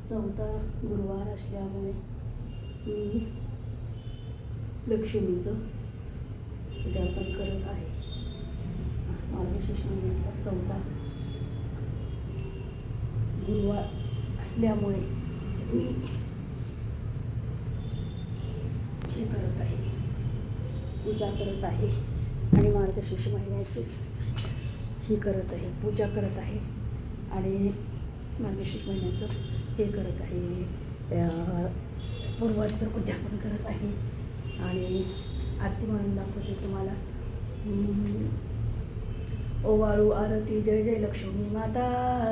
चौथा गुरुवार असल्यामुळे मी लक्ष्मीचं उद्यापन करत आहे. मार्गशीर्ष महिन्यातला चौथा गुरुवार असल्यामुळे मी हे करत आहे, पूजा करत आहे आणि मार्गशीर्ष महिन्याची ही करत आहे, पूजा करत आहे आणि मार्गशीर्ष महिन्याचं हे करत आहे, गुरुवारचं उद्यापन करत आहे. आणि आरती म्हणून दाखवते तुम्हाला. ओवाळू आरती जय जय लक्ष्मी माता,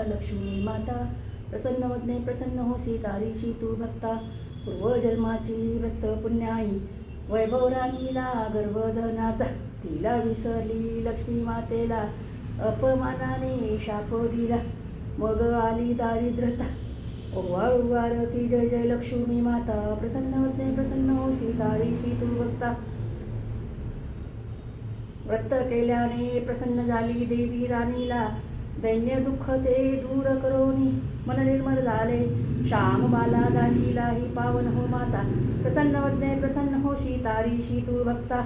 लक्ष्मी माता प्रसन्न वदने प्रसन्न होसी तारीशी तू भक्ता. पूर्वजन्माची व्रत पुण्याई वैभव राणीला गर्भधनाचा, तिला विसरली लक्ष्मी मातेला अपमानाने शाप दिला, मग आली दारिद्रता. ओवाळू आरती जय जय लक्ष्मी माता प्रसन्न वदने प्रसन्न होसी तारीशी तू भक्ता. व्रत केल्याने प्रसन्न झाली देवी राणीला, दैन्य दुःख ते दूर करोनी मन निर्मल झाले. श्याम बाला दाशीलाही पावन हो माता, प्रसन्न वदने प्रसन्न होशी तारीशी तू भक्ता.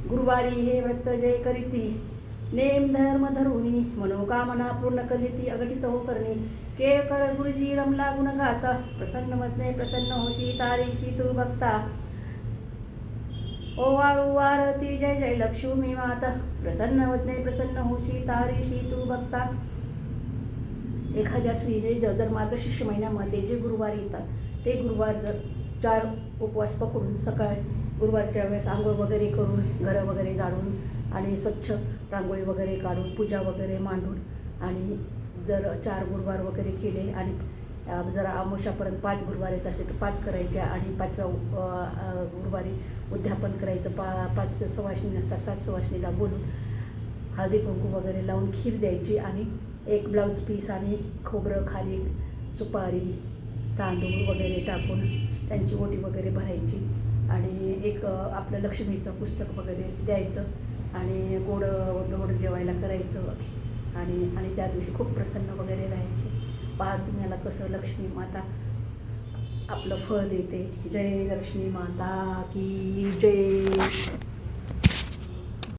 गुरुवारी हे व्रत जय करीती, नेम धर्म धरुनी मनोकामना पूर्ण करीती. अघटित हो करणी केळ कर गुरुजी रमला गुण गाता, प्रसन्न वदने प्रसन्न होशी तारीशी तू भक्ता. ओवाळू आरती जय जय लक्ष्मी माता प्रसन्न वदने प्रसन्न होशी तारीशी तू भक्ता. एखाद्या स्त्रीने जर मार्गशीर्ष महिन्यामध्ये जे गुरुवार येतात ते गुरुवार जर 4 उपवास पकडून सकाळी गुरुवारच्या वेळेस आंघोळ वगैरे करून घरं वगैरे झाडून आणि स्वच्छ रांगोळी वगैरे काढून पूजा वगैरे मांडून आणि जर 4 गुरुवार वगैरे केले आणि जर अमावस्यापर्यंत 5 गुरुवार येत असले तर 5 करायच्या आणि 5व्या गुरुवारी उद्यापन करायचं. 5 सुवासिनी असतात, 7 सुवासिनीला बोलून हळदी कुंकू वगैरे लावून खीर द्यायची आणि एक ब्लाऊज पीस आणि खोबरं खारीक सुपारी तांदूळ वगैरे टाकून त्यांची ओटी वगैरे भरायची आणि एक आपलं लक्ष्मीचं पुस्तक वगैरे द्यायचं आणि गोड धोड जेवायला करायचं आणि त्या दिवशी खूप प्रसन्न वगैरे राहायचं. पहा तुम्हाला कसं लक्ष्मी माता आपलं फळ देते. जय लक्ष्मी माता की जय.